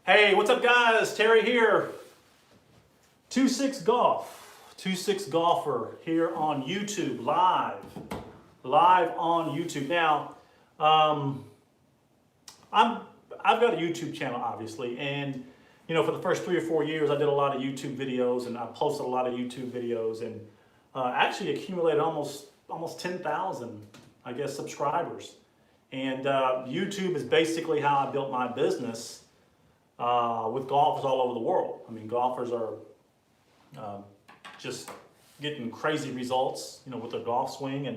Hey, what's up guys? Terry here. 26 Golf. 26 Golfer here on YouTube, live on YouTube. Now, I've got a YouTube channel obviously, and you know, for the first 3 or 4 years I did a lot of YouTube videos and I posted a lot of YouTube videos and actually accumulated almost 10,000, I guess, subscribers. And YouTube is basically how I built my business with golfers all over the world. I mean, golfers are just getting crazy results, you know, with their golf swing.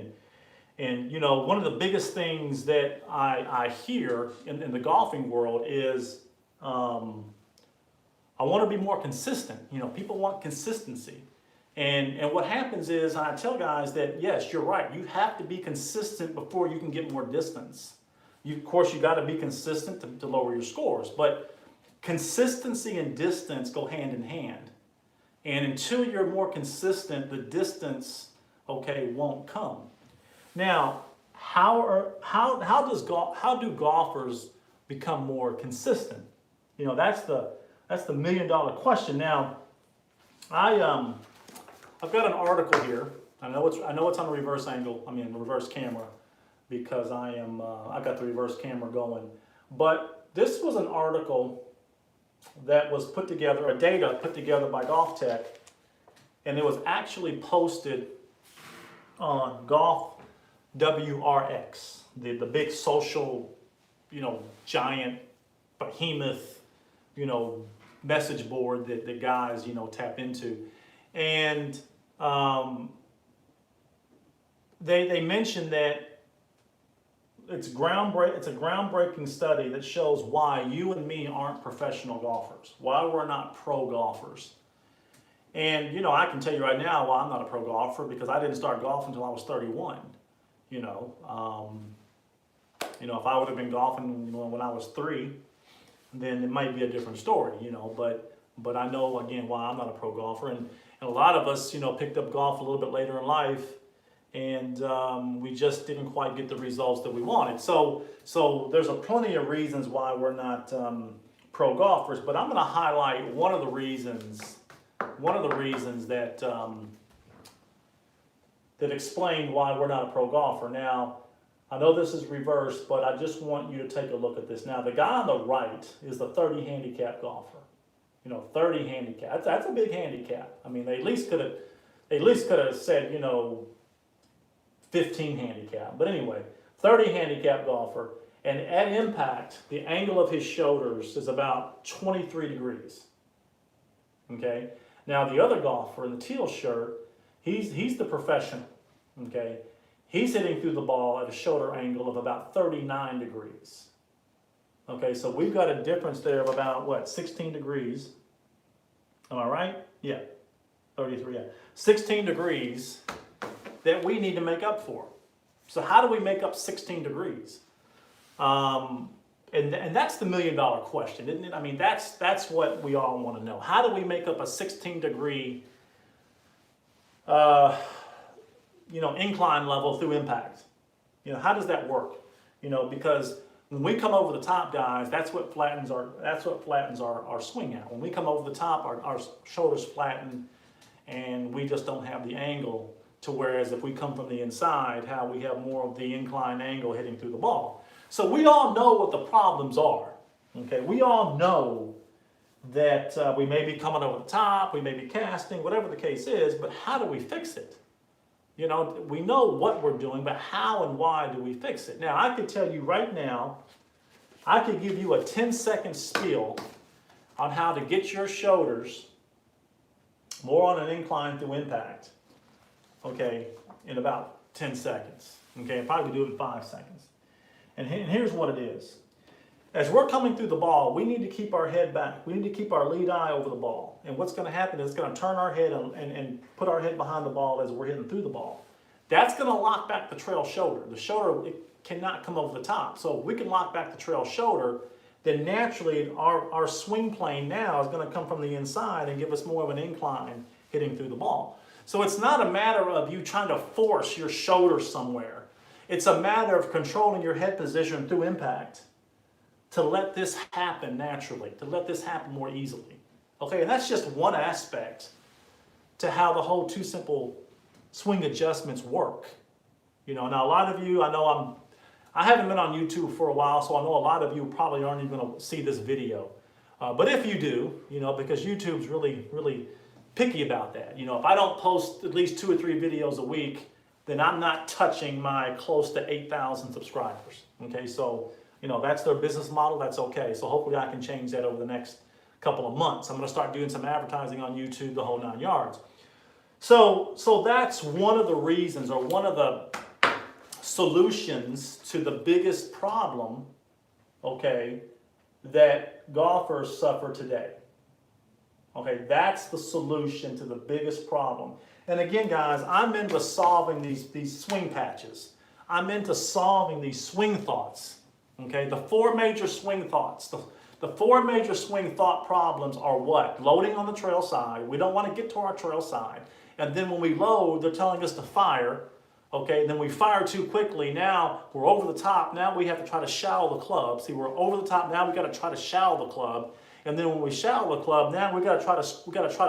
And you know, one of the biggest things that I hear in the golfing world is I want to be more consistent. You know, people want consistency. And what happens is, I tell guys that, yes, you're right. You have to be consistent before you can get more distance. Of course, you got to be consistent to lower your scores. But consistency and distance go hand in hand. And until you're more consistent, the distance, okay, won't come. Now, how do golfers become more consistent? You know, that's the $1,000,000 question. Now, I've got an article here. I know it's on a reverse angle. I mean, reverse camera, because I've got the reverse camera going. But this was an article that was put together, data put together by Golf Tech, and it was actually posted on Golf WRX, the big social, you know, giant behemoth, you know, message board that the guys, you know, tap into. And they mentioned that it's a groundbreaking study that shows why you and me aren't professional golfers, why we're not pro golfers. And you know, I can tell you right now why I'm not a pro golfer, because I didn't start golfing until I was 31. You know, if I would have been golfing, you know, when I was 3, then it might be a different story. You know, but I know again why I'm not a pro golfer. And a lot of us, you know, picked up golf a little bit later in life, and we just didn't quite get the results that we wanted. So there's plenty of reasons why we're not pro golfers, but I'm going to highlight one of the reasons that that explain why we're not a pro golfer. Now, I know this is reversed, but I just want you to take a look at this. Now, the guy on the right is the 30 handicap golfer. You know, 30 handicap. That's a big handicap. I mean, they at least could have said, you know, 15 handicap. But anyway, 30 handicap golfer, and at impact, the angle of his shoulders is about 23 degrees. Okay. Now the other golfer in the teal shirt, he's the professional. Okay. He's hitting through the ball at a shoulder angle of about 39 degrees. Okay, so we've got a difference there of about, what, 16 degrees. Am I right? Yeah, 33, yeah. 16 degrees that we need to make up for. So how do we make up 16 degrees? And that's the $1,000,000 question, isn't it? I mean, that's what we all want to know. How do we make up a 16-degree, incline level through impact? You know, how does that work? You know, because when we come over the top, guys, that's what flattens our swing out. When we come over the top, our shoulders flatten, and we just don't have the angle. To whereas if we come from the inside, how we have more of the incline angle hitting through the ball. So we all know what the problems are. Okay, we all know that we may be coming over the top, we may be casting, whatever the case is. But how do we fix it? You know, we know what we're doing, but how and why do we fix it? Now, I could tell you right now, I could give you a 10-second spiel on how to get your shoulders more on an incline through impact, okay, in about 10 seconds. Okay, I'll probably do it in 5 seconds. And here's what it is. As we're coming through the ball, we need to keep our head back. We need to keep our lead eye over the ball. And what's going to happen is it's going to turn our head and put our head behind the ball as we're hitting through the ball. That's going to lock back the trail shoulder. The shoulder, it cannot come over the top. So if we can lock back the trail shoulder, then naturally our swing plane now is going to come from the inside and give us more of an incline hitting through the ball. So it's not a matter of you trying to force your shoulder somewhere. It's a matter of controlling your head position through impact. to let this happen naturally, to let this happen more easily. Okay, and that's just one aspect to how the whole two simple swing adjustments work. You know, now a lot of you, I haven't been on YouTube for a while, so I know a lot of you probably aren't even going to see this video. But if you do, you know, because YouTube's really, really picky about that. You know, if I don't post at least 2 or 3 videos a week, then I'm not touching my close to 8,000 subscribers. Okay, so, you know, that's their business model, that's okay. So hopefully I can change that over the next couple of months. I'm going to start doing some advertising on YouTube, the whole 9 yards. So that's one of the reasons, or one of the solutions to the biggest problem, okay, that golfers suffer today. Okay, that's the solution to the biggest problem. And again, guys, I'm into solving these swing patches. I'm into solving these swing thoughts. Okay, the 4 major swing thoughts. The 4 major swing thought problems are what? Loading on the trail side. We don't want to get to our trail side. And then when we load, they're telling us to fire. Okay, then we fire too quickly. Now we're over the top. Now we have to try to shallow the club. See, we're over the top. Now we got to try to shallow the club. And then when we shallow the club, now we got to try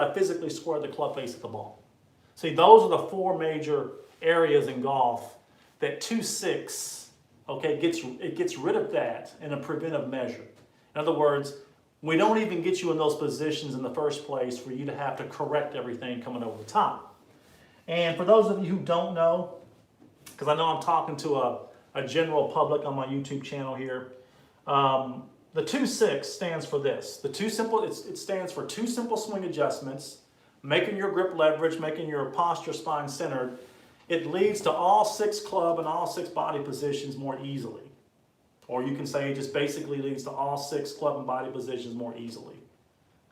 to physically square the club face at the ball. See, those are the 4 major areas in golf that 2-6, okay, gets rid of that in a preventive measure. In other words, we don't even get you in those positions in the first place for you to have to correct everything coming over the top. And for those of you who don't know, because I know I'm talking to a general public on my YouTube channel here, the 2-6 stands for this. It stands for 2 simple swing adjustments, making your grip leverage, making your posture spine centered. It leads to all 6 club and all 6 body positions more easily. Or you can say it just basically leads to all 6 club and body positions more easily.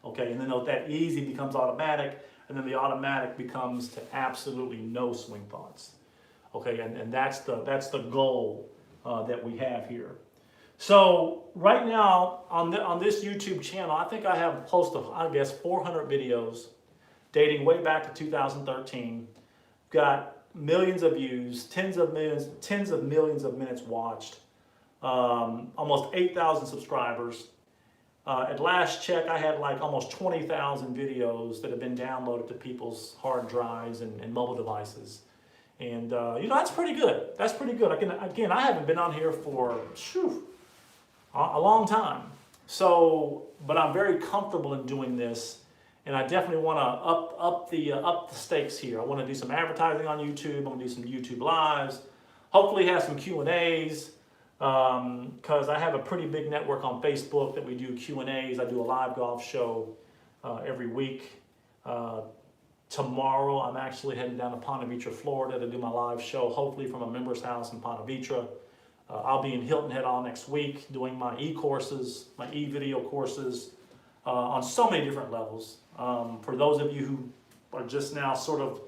Okay, and then that easy becomes automatic, and then the automatic becomes to absolutely no swing thoughts. Okay, and that's the goal that we have here. So right now on this YouTube channel, I think I have close to, I guess, 400 videos dating way back to 2013. Got millions of views, tens of millions of minutes watched, almost 8,000 subscribers. At last check, I had like almost 20,000 videos that have been downloaded to people's hard drives and mobile devices. And, you know, that's pretty good. That's pretty good. Again, I haven't been on here for a long time. So, but I'm very comfortable in doing this. And I definitely want to up the stakes here. I want to do some advertising on YouTube. I'm going to do some YouTube lives. Hopefully have some Q&As. Because I have a pretty big network on Facebook that we do Q&As. I do a live golf show every week. Tomorrow, I'm actually heading down to Ponte Vedra, Florida to do my live show, hopefully from a member's house in Ponte Vedra. I'll be in Hilton Head all next week doing my e-courses, my e-video courses on so many different levels. For those of you who are just now sort of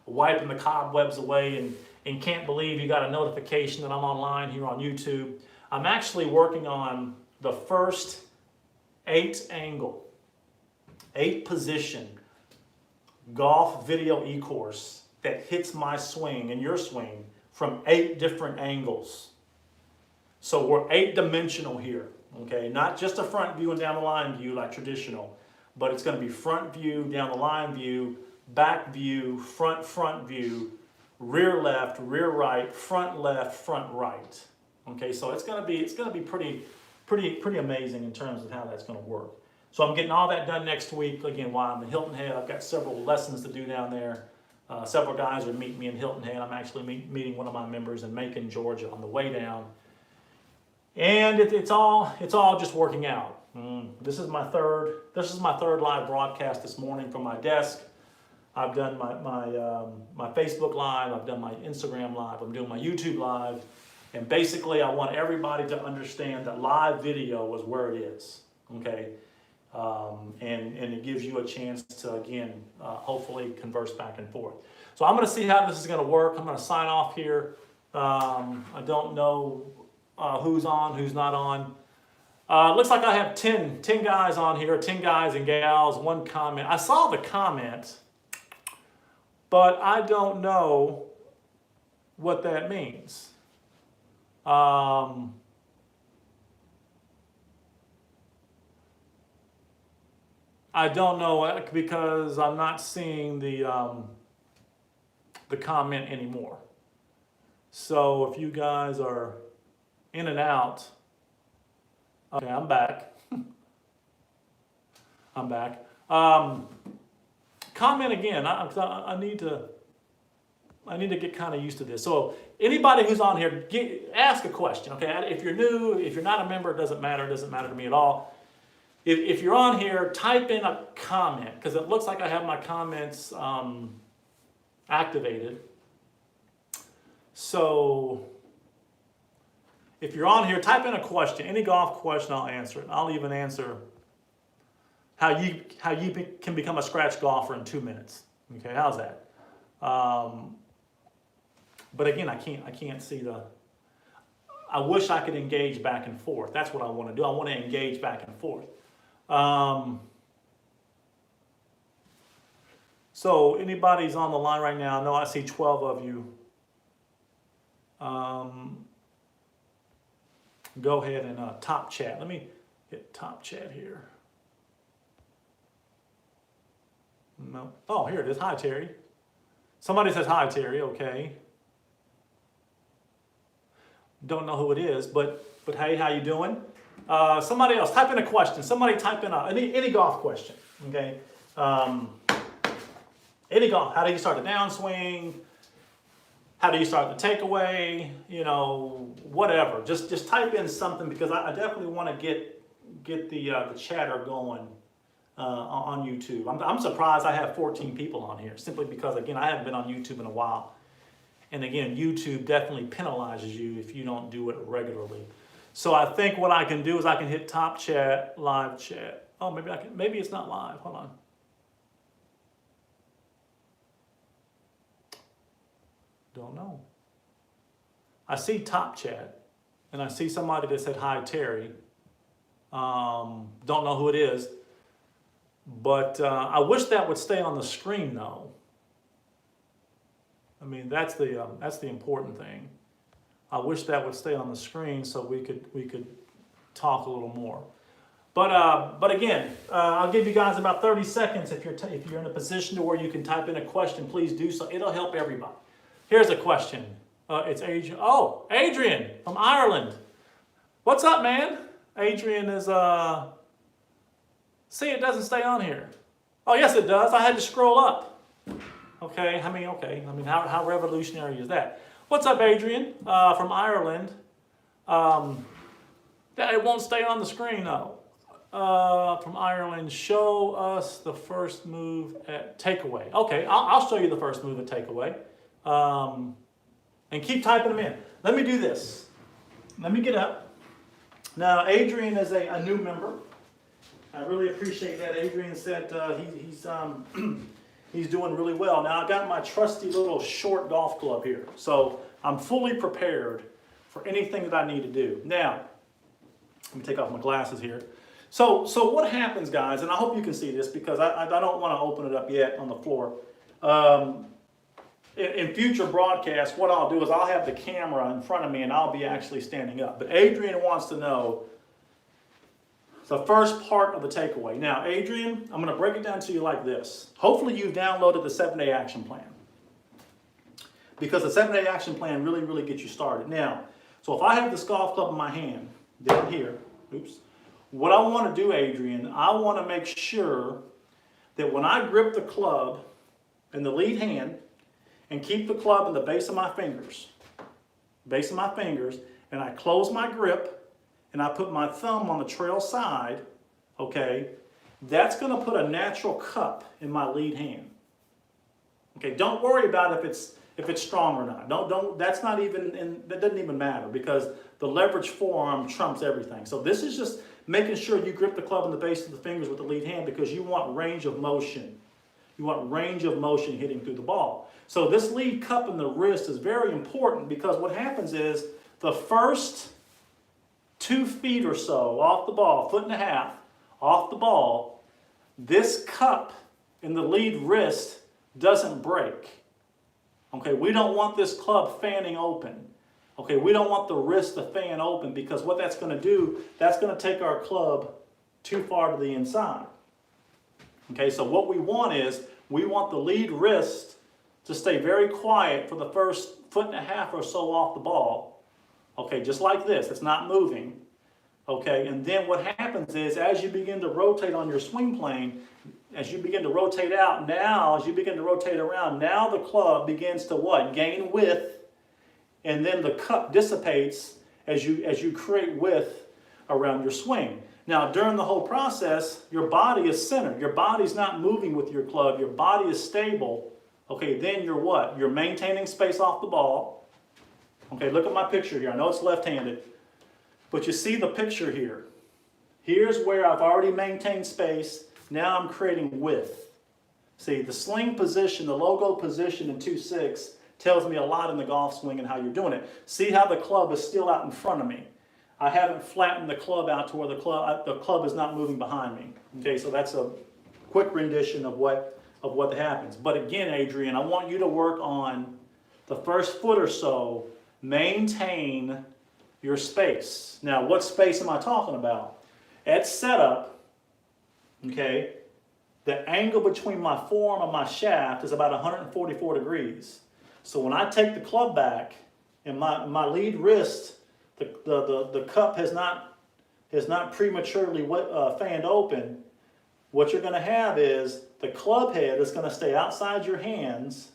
wiping the cobwebs away and can't believe you got a notification that I'm online here on YouTube, I'm actually working on the first 8-angle, 8-position golf video e-course that hits my swing and your swing from 8 different angles. So we're 8-dimensional here, okay? Not just a front view and down the line view like traditional, but it's going to be front view, down the line view, back view, front view, rear left, rear right, front left, front right. Okay, so it's gonna be pretty amazing in terms of how that's gonna work. So I'm getting all that done next week. Again, while I'm in Hilton Head, I've got several lessons to do down there. Several guys are meeting me in Hilton Head. I'm actually meeting one of my members in Macon, Georgia, on the way down. And it's all just working out. This is my third live broadcast this morning from my desk. I've done my Facebook Live, I've done my Instagram Live, I'm doing my YouTube Live, and basically I want everybody to understand that live video is where it is, okay? And it gives you a chance to, again, hopefully converse back and forth. So I'm going to see how this is going to work. I'm going to sign off here. I don't know who's on, who's not on. Looks like I have 10 guys on here, 10 guys and gals, 1 comment. I saw the comment, but I don't know what that means. I don't know because I'm not seeing the comment anymore. So if you guys are in and out, okay, I'm back. I'm back. Comment again. I need to get kind of used to this. So anybody who's on here, ask a question. Okay, if you're new, if you're not a member, it doesn't matter. It doesn't matter to me at all. If you're on here, type in a comment because it looks like I have my comments activated. So if you're on here, type in a question, any golf question, I'll answer it. I'll even answer how you can become a scratch golfer in 2 minutes. Okay, how's that? But again, I can't see the. I wish I could engage back and forth. That's what I want to do. I want to engage back and forth. So anybody's on the line right now? No, I see 12 of you. Go ahead and top chat. Let me hit top chat here. No. Oh, here it is. Hi, Terry. Somebody says hi, Terry. Okay. Don't know who it is, but hey, how you doing? Somebody else, type in a question. Somebody type in any golf question. Okay. Any golf. How do you start the downswing? How do you start the takeaway? You know, whatever. Just type in something because I definitely want to get the chatter going on YouTube. I'm surprised I have 14 people on here simply because again I haven't been on YouTube in a while, and again YouTube definitely penalizes you if you don't do it regularly. So I think what I can do is I can hit top chat, live chat. Oh, maybe I can. Maybe it's not live. Hold on. Don't know. I see top chat, and I see somebody that said hi, Terry. Don't know who it is, but I wish that would stay on the screen though. I mean, that's the important thing. I wish that would stay on the screen so we could talk a little more. But again, I'll give you guys about 30 seconds if you're in a position to where you can type in a question. Please do so. It'll help everybody. Here's a question. It's Adrian. Oh, Adrian from Ireland. What's up, man? Adrian is see, it doesn't stay on here. Oh, yes, it does. I had to scroll up. Okay. I mean, how revolutionary is that? What's up, Adrian from Ireland? It won't stay on the screen though. From Ireland, show us the first move at takeaway. Okay, I'll show you the first move at takeaway. And keep typing them in. Let me do this. Let me get up. Now, Adrian is a new member. I really appreciate that. Adrian said he's doing really well. Now, I've got my trusty little short golf club here. So I'm fully prepared for anything that I need to do. Now, let me take off my glasses here. So what happens, guys, and I hope you can see this because I don't want to open it up yet on the floor. In future broadcasts, what I'll do is I'll have the camera in front of me and I'll be actually standing up. But Adrian wants to know the first part of the takeaway. Now, Adrian, I'm going to break it down to you like this. Hopefully you've downloaded the 7-day action plan. Because the 7-day action plan really, really gets you started. Now, so if I have this golf club in my hand, down here, what I want to do, Adrian, I want to make sure that when I grip the club in the lead hand and keep the club in the base of my fingers, and I close my grip and I put my thumb on the trail side, okay, that's going to put a natural cup in my lead hand. Okay, don't worry about if it's strong or not. Don't. That's not even. That doesn't even matter because the leverage forearm trumps everything. So this is just making sure you grip the club in the base of the fingers with the lead hand because you want range of motion. You want range of motion hitting through the ball. So this lead cup in the wrist is very important because what happens is the first 2 feet or so off the ball, 1.5 feet off the ball, this cup in the lead wrist doesn't break. Okay, we don't want this club fanning open. Okay, we don't want the wrist to fan open because what that's going to do, that's going to take our club too far to the inside. Okay, so what we want is, we want the lead wrist to stay very quiet for the first 1.5 feet or so off the ball. Okay, just like this, it's not moving. Okay, and then what happens is, as you begin to rotate on your swing plane, as you begin to rotate out, now as you begin to rotate around, now the club begins to what? Gain width, and then the cup dissipates as you create width around your swing. Now, during the whole process, your body is centered. Your body's not moving with your club. Your body is stable. Okay, then you're what? You're maintaining space off the ball. Okay, look at my picture here. I know it's left-handed, but you see the picture here. Here's where I've already maintained space. Now I'm creating width. See, the sling position, the logo position in 2-6 tells me a lot in the golf swing and how you're doing it. See how the club is still out in front of me. I haven't flattened the club out to where the club is not moving behind me. Okay, so that's a quick rendition of what happens. But again, Adrian, I want you to work on the first foot or so, maintain your space. Now, what space am I talking about? At setup, okay, the angle between my forearm and my shaft is about 144 degrees. So when I take the club back and my lead wrist, the cup has not prematurely fanned open, what you're going to have is the club head is going to stay outside your hands,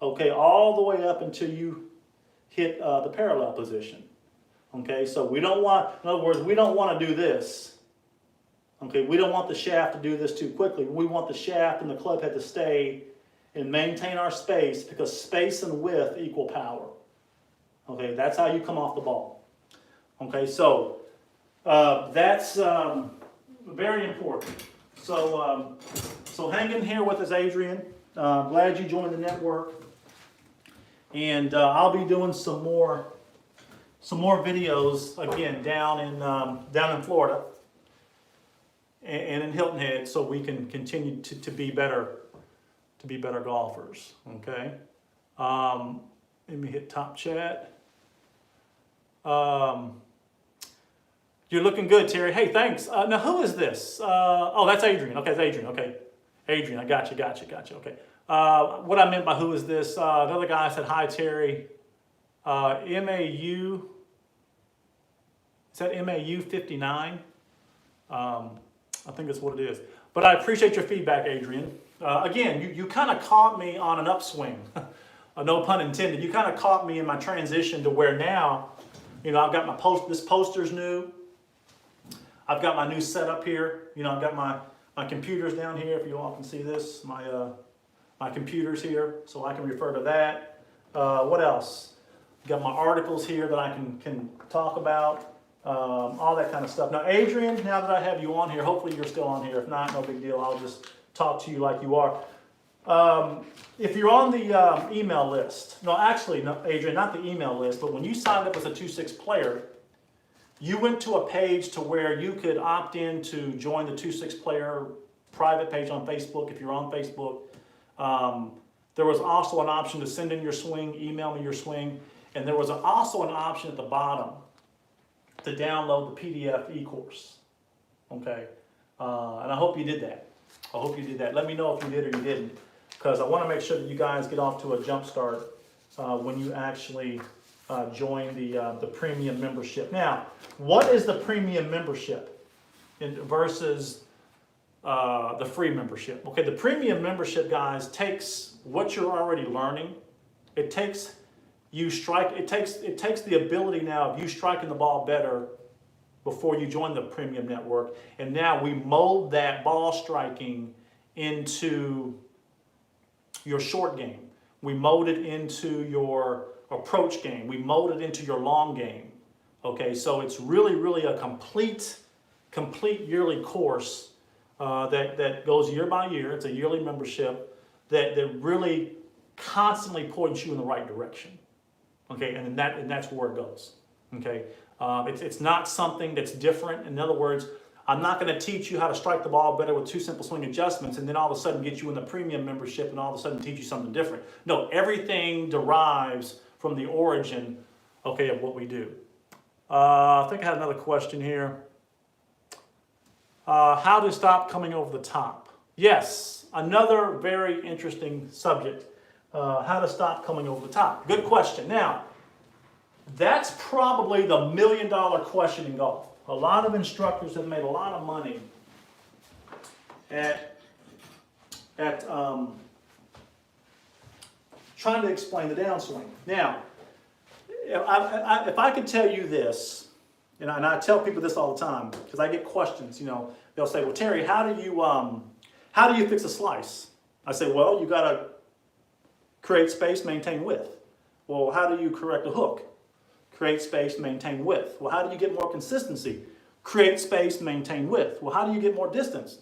okay, all the way up until you hit the parallel position. Okay, so we don't want, in other words, we don't want to do this. Okay, we don't want the shaft to do this too quickly. We want the shaft and the club head to stay and maintain our space, because space and width equal power. Okay, that's how you come off the ball. Okay, so that's very important. So hang in here with us, Adrian. Glad you joined the network, and I'll be doing some more videos again down in Florida and in Hilton Head, so we can continue to be better golfers. Okay. Let me hit top chat. You're looking good, Terry. Hey, thanks. Now, who is this? Oh, that's Adrian. Okay, it's Adrian. Okay, Adrian. I got you. Okay. What I meant by who is this? Another guy said, hi, Terry. MAU. Is that MAU 59? I think that's what it is. But I appreciate your feedback, Adrian. Again, you kind of caught me on an upswing. No pun intended. You kind of caught me in my transition to where now, you know, I've got my this poster's new. I've got my new setup here. You know, I've got my computers down here. If you all can see this, my computers here, so I can refer to that. What else? Got my articles here that I can talk about. All that kind of stuff. Now, Adrian, now that I have you on here, hopefully you're still on here. If not, no big deal. I'll just talk to you like you are. If you're on the email list, no, actually, no, Adrian, not the email list, but when you signed up as a 2-6 player, you went to a page to where you could opt in to join the 2-6 player private page on Facebook. If you're on Facebook, there was also an option to send in your swing, email me your swing, and there was also an option at the bottom to download the PDF e-course. Okay, and I hope you did that. Let me know if you did or you didn't, because I want to make sure that you guys get off to a jump start when you actually join the premium membership. Now, what is the premium membership versus the free membership? Okay, the premium membership, guys, takes what you're already learning. It takes it takes the ability now of you striking the ball better before you join the premium network, and now we mold that ball striking into your short game. We mold it into your approach game. We mold it into your long game. Okay, so it's really a complete yearly course that goes year by year. It's a yearly membership that really constantly points you in the right direction. Okay, and that's where it goes. Okay, it's not something that's different. In other words, I'm not going to teach you how to strike the ball better with 2 simple swing adjustments and then all of a sudden get you in the premium membership and all of a sudden teach you something different. No, everything derives from the origin, okay, of what we do. I think I had another question here. How to stop coming over the top? Yes, another very interesting subject. How to stop coming over the top. Good question. Now, that's probably the $1 million question in golf. A lot of instructors have made a lot of money at trying to explain the downswing. Now, if I could tell you this, and I tell people this all the time because I get questions. They'll say, "Well, Terry, how do you fix a slice?" I say, "Well, you got to create space, maintain width." Well, how do you correct a hook? Create space, maintain width. Well, how do you get more consistency? Create space, maintain width. Well, how do you get more distance?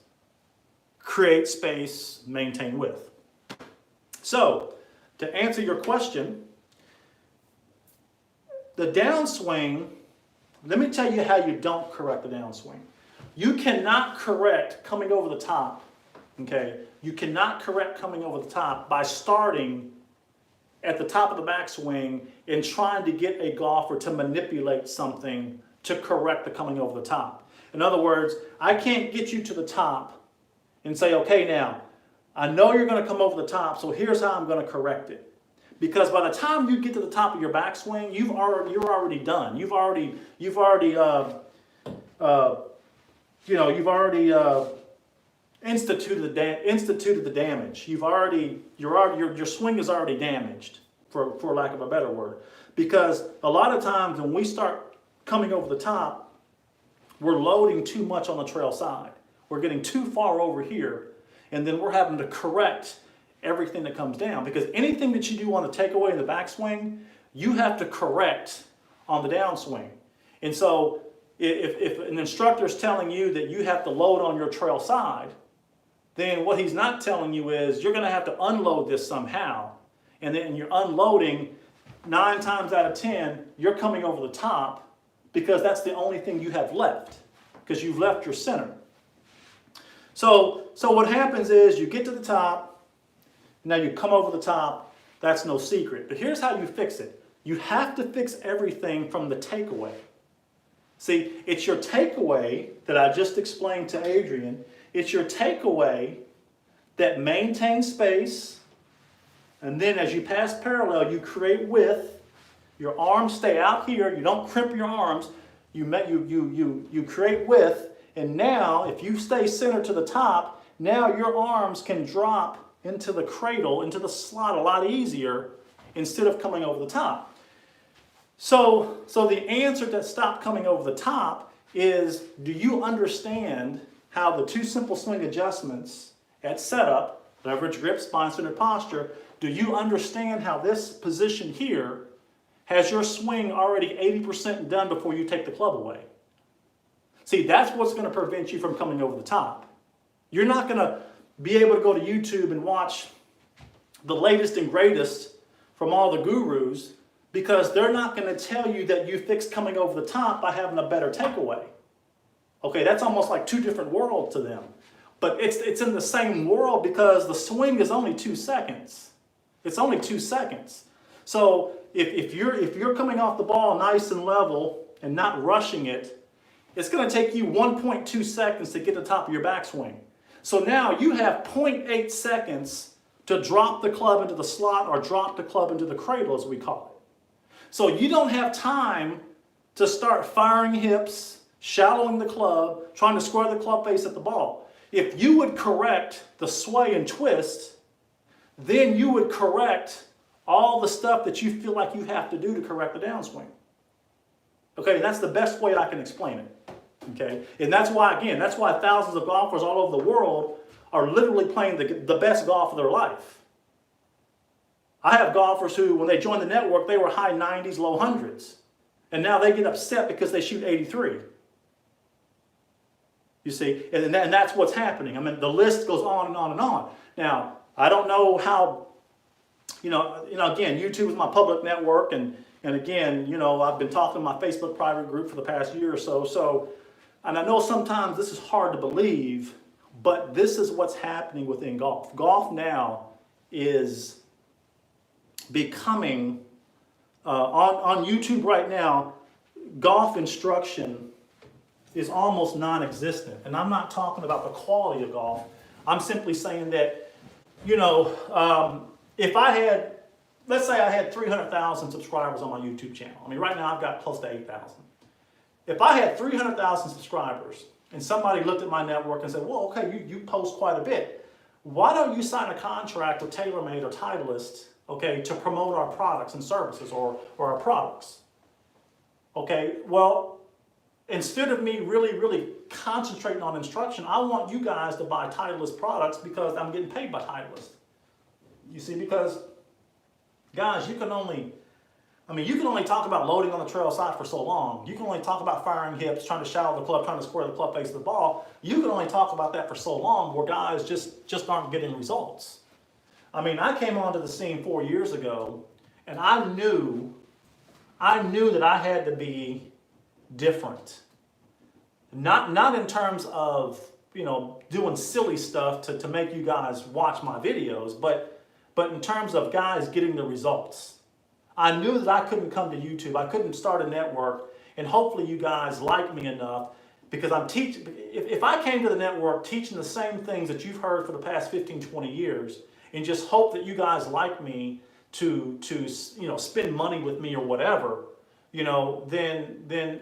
Create space, maintain width. So, to answer your question, the downswing, let me tell you how you don't correct the downswing. You cannot correct coming over the top, okay? You cannot correct coming over the top by starting at the top of the backswing and trying to get a golfer to manipulate something to correct the coming over the top. In other words, I can't get you to the top and say, okay, now, I know you're going to come over the top, so here's how I'm going to correct it. Because by the time you get to the top of your backswing, you're already done. You've already instituted the damage. Your swing is already damaged, for lack of a better word. Because a lot of times when we start coming over the top, we're loading too much on the trail side. We're getting too far over here, and then we're having to correct everything that comes down. Because anything that you do on the takeaway in the backswing, you have to correct on the downswing. And so if an instructor is telling you that you have to load on your trail side, then what he's not telling you is you're going to have to unload this somehow. And then you're unloading 9 times out of 10, you're coming over the top because that's the only thing you have left, because you've left your center. So what happens is you get to the top, now you come over the top, that's no secret. But here's how you fix it. You have to fix everything from the takeaway. See, it's your takeaway that I just explained to Adrian. It's your takeaway that maintains space, and then as you pass parallel, you create width. Your arms stay out here. You don't crimp your arms. You create width, and now if you stay centered to the top, now your arms can drop into the cradle, into the slot a lot easier instead of coming over the top. So the answer to stop coming over the top is, do you understand how the 2 simple swing adjustments at setup, leverage, grip, spine-centered posture, do you understand how this position here has your swing already 80% done before you take the club away? See, that's what's going to prevent you from coming over the top. You're not going to be able to go to YouTube and watch the latest and greatest from all the gurus, because they're not going to tell you that you fix coming over the top by having a better takeaway. Okay, that's almost like 2 different worlds to them. But it's in the same world because the swing is only 2 seconds. It's only 2 seconds. So if you're coming off the ball nice and level and not rushing it, it's going to take you 1.2 seconds to get to the top of your backswing. So now you have 0.8 seconds to drop the club into the slot or drop the club into the cradle, as we call it. So you don't have time to start firing hips, shallowing the club, trying to square the club face at the ball. If you would correct the sway and twist, then you would correct all the stuff that you feel like you have to do to correct the downswing. Okay, that's the best way I can explain it. Okay, and that's why thousands of golfers all over the world are literally playing the best golf of their life. I have golfers who, when they joined the network, they were high 90s, low 100s. And now they get upset because they shoot 83. You see, and that's what's happening. I mean, the list goes on and on and on. Now, I don't know how, again, YouTube is my public network, and again, I've been talking to my Facebook private group for the past year or so. And I know sometimes this is hard to believe, but this is what's happening within golf. Golf now is becoming, on YouTube right now, golf instruction is almost non-existent. And I'm not talking about the quality of golf. I'm simply saying that, if I had, let's say I had 300,000 subscribers on my YouTube channel. I mean, right now I've got close to 8,000. If I had 300,000 subscribers and somebody looked at my network and said, well, okay, you post quite a bit. Why don't you sign a contract with TaylorMade or Titleist, okay, to promote our products and services or our products? Okay, well, instead of me really concentrating on instruction, I want you guys to buy Titleist products because I'm getting paid by Titleist. You see, because guys, you can only talk about loading on the trail side for so long. You can only talk about firing hips, trying to shadow the club, trying to square the club face of the ball. You can only talk about that for so long where guys just aren't getting results. I mean, I came onto the scene 4 years ago, and I knew that I had to be different. Not in terms of, doing silly stuff to make you guys watch my videos, but in terms of guys getting the results. I knew that I couldn't come to YouTube. I couldn't start a network, and hopefully you guys like me enough because I'm teaching. If I came to the network teaching the same things that you've heard for the past 15, 20 years, and just hope that you guys like me to spend money with me or whatever, then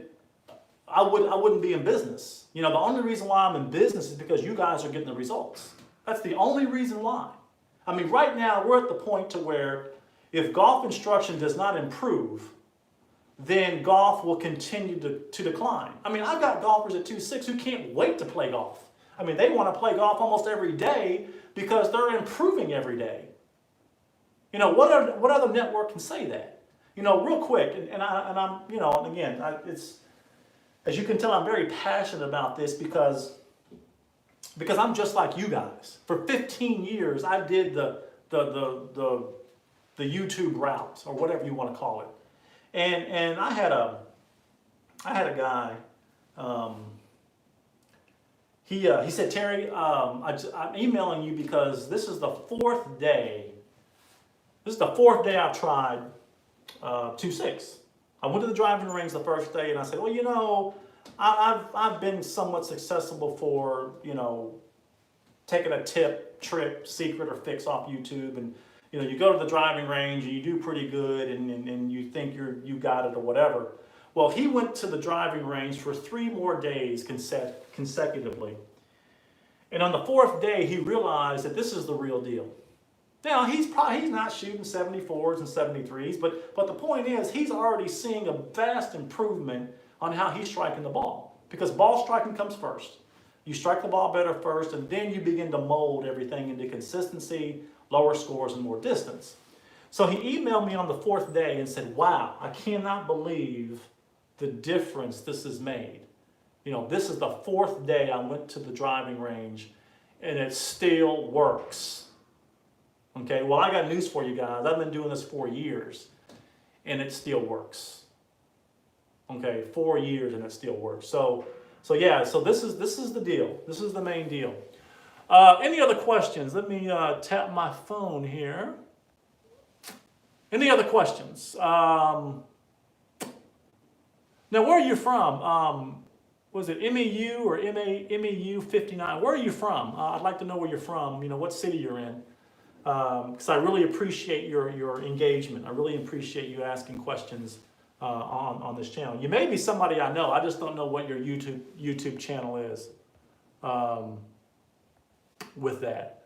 I wouldn't be in business. The only reason why I'm in business is because you guys are getting the results. That's the only reason why. I mean, right now we're at the point to where if golf instruction does not improve, then golf will continue to decline. I mean, I've got golfers at 2-6 who can't wait to play golf. I mean, they want to play golf almost every day because they're improving every day. What other network can say that? Real quick, and I'm, and again, it's, as you can tell, I'm very passionate about this because I'm just like you guys. For 15 years, I did the YouTube route, or whatever you want to call it. And I had a guy, he said, Terry, I'm emailing you because this is the fourth day I've tried 2-6. I went to the driving range the first day and I said, well, I've been somewhat successful before, taking a tip, trick, secret, or fix off YouTube, and you go to the driving range and you do pretty good and you think you got it or whatever. Well, he went to the driving range for 3 more days consecutively. And on the 4th day, he realized that this is the real deal. Now, he's not shooting 74s and 73s, but the point is he's already seeing a vast improvement on how he's striking the ball. Because ball striking comes first. You strike the ball better first, and then you begin to mold everything into consistency, lower scores, and more distance. So he emailed me on the 4th day and said, wow, I cannot believe the difference this has made. This is the 4th day I went to the driving range, and it still works. Okay, well, I got news for you guys. I've been doing this 4 years, and it still works. Okay, 4 years, and it still works. So this is the deal. This is the main deal. Any other questions? Let me tap my phone here. Any other questions? Now, where are you from? Was it MEU or MEU 59? Where are you from? I'd like to know where you're from. What city you're in. Because I really appreciate your engagement. I really appreciate you asking questions on this channel. You may be somebody I know. I just don't know what your YouTube channel is with that.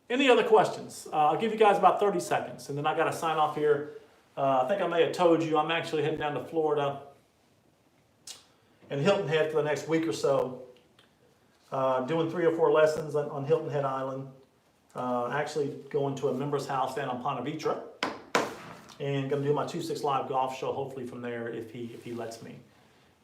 Any other questions? I'll give you guys about 30 seconds, and then I got to sign off here. I think I may have told you I'm actually heading down to Florida and Hilton Head for the next week or so. Doing 3 or 4 lessons on Hilton Head Island. Actually going to a member's house down on Ponte Vedra. And going to do my 2-6 live golf show, hopefully from there, if he lets me.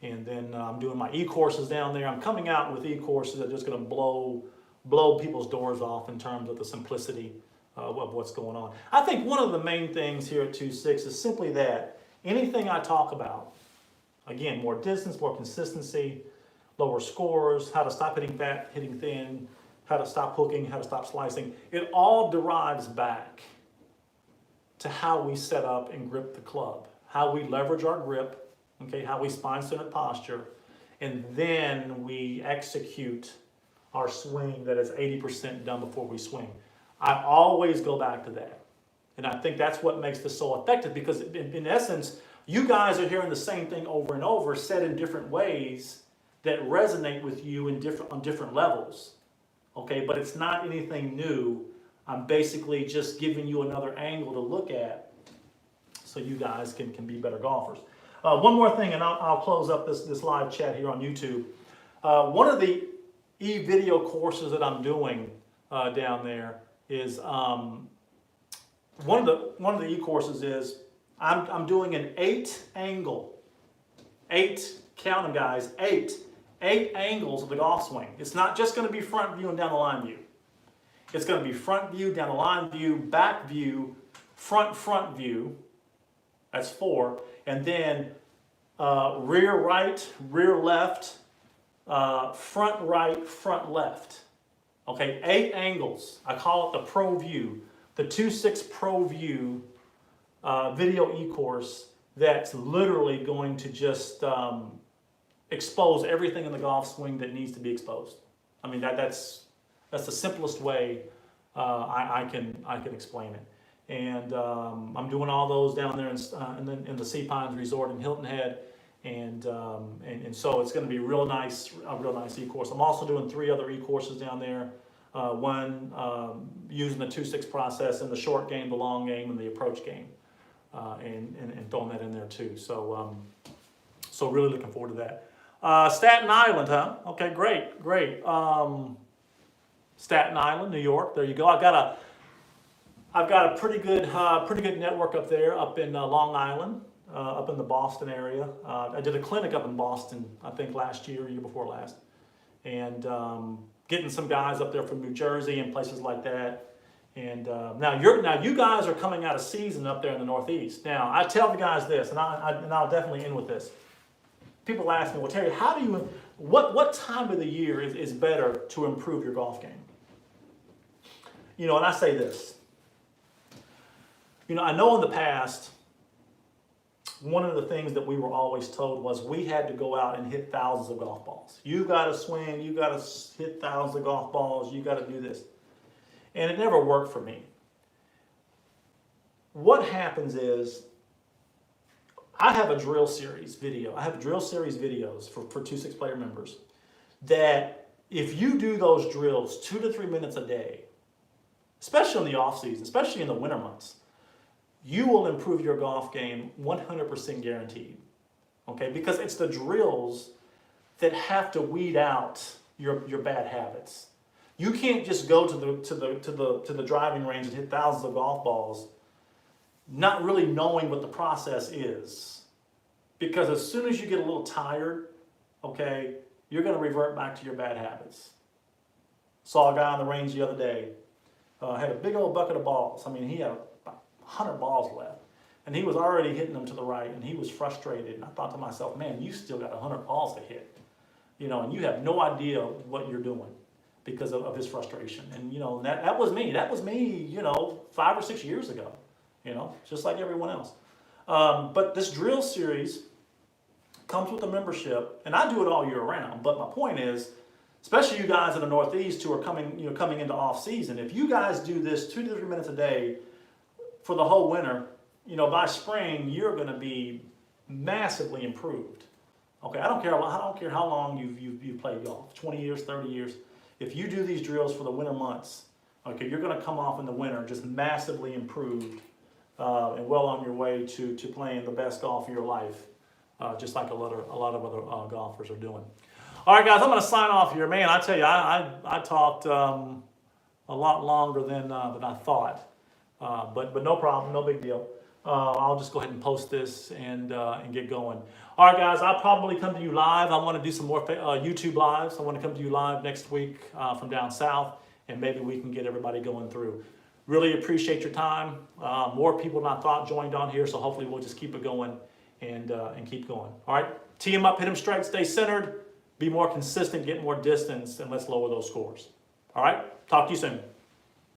And then I'm doing my e-courses down there. I'm coming out with e-courses that are just going to blow people's doors off in terms of the simplicity of what's going on. I think one of the main things here at 2-6 is simply that anything I talk about, again, more distance, more consistency, lower scores, how to stop hitting fat, hitting thin, how to stop hooking, how to stop slicing, it all derives back to how we set up and grip the club, how we leverage our grip, okay, how we spine-centered posture, and then we execute our swing that is 80% done before we swing. I always go back to that. And I think that's what makes this so effective, because in essence, you guys are hearing the same thing over and over, said in different ways that resonate with you on different levels. Okay, but it's not anything new. I'm basically just giving you another angle to look at so you guys can be better golfers. One more thing, and I'll close up this live chat here on YouTube. One of the e-video courses that I'm doing down there is one of the e-courses is I'm doing an 8 angle, 8, count them guys, 8 angles of the golf swing. It's not just going to be front view and down the line view. It's going to be front view, down the line view, back view, front view. That's 4, and then rear right, rear left, front right, front left. Okay, 8 angles. I call it the Pro View, the 2.6 Pro View video e-course that's literally going to just expose everything in the golf swing that needs to be exposed. I mean, that's the simplest way I can explain it. And I'm doing all those down there in the Sea Pines Resort in Hilton Head, and so it's going to be a real nice e-course. I'm also doing 3 other e-courses down there. One using the 2.6 process in the short game, the long game, and the approach game, and throwing that in there too. So so really looking forward to that. Staten Island, huh? Okay, great. Staten Island, New York. There you go. I've got a pretty good network up there, up in Long Island, up in the Boston area. I did a clinic up in Boston, I think last year, year before last, and getting some guys up there from New Jersey and places like that. And now you guys are coming out of season up there in the Northeast. Now I tell the guys this, and I'll definitely end with this. People ask me, well, Terry, what time of the year is better to improve your golf game? You know, and I say this. You know, I know in the past, one of the things that we were always told was we had to go out and hit thousands of golf balls. You got to swing, you got to hit thousands of golf balls, you got to do this. And it never worked for me. What happens is, I have a drill series video. I have drill series videos for 2.6 player members that if you do those drills 2 to 3 minutes a day, especially in the off season, especially in the winter months, you will improve your golf game 100% guaranteed. Okay, because it's the drills that have to weed out your bad habits. You can't just go to the driving range and hit thousands of golf balls not really knowing what the process is. Because as soon as you get a little tired, okay, you're going to revert back to your bad habits. Saw a guy on the range the other day, had a big old bucket of balls. I mean, he had about 100 balls left. And he was already hitting them to the right, and he was frustrated. And I thought to myself, man, you still got 100 balls to hit. You know, and you have no idea what you're doing because of his frustration. And, you know, that was me. That was me, you know, 5 or 6 years ago. You know, just like everyone else. But this drill series comes with a membership, and I do it all year round. But my point is, especially you guys in the Northeast who are coming into off season, if you guys do this 2 to 3 minutes a day for the whole winter, you know, by spring you're going to be massively improved. Okay, I don't care how long you've played golf, 20 years, 30 years. If you do these drills for the winter months, okay, you're going to come off in the winter just massively improved. And well on your way to playing the best golf of your life, just like a lot of other golfers are doing. All right, guys, I'm going to sign off here. Man, I tell you, I talked a lot longer than I thought, but no problem, no big deal. I'll just go ahead and post this and get going. All right, guys, I'll probably come to you live. I want to do some more YouTube lives. I want to come to you live next week from down south, and maybe we can get everybody going through. Really appreciate your time. More people than I thought joined on here, so hopefully we'll just keep it going and keep going. All right, tee them up, hit them straight, stay centered, be more consistent, get more distance, and let's lower those scores. All right, talk to you soon.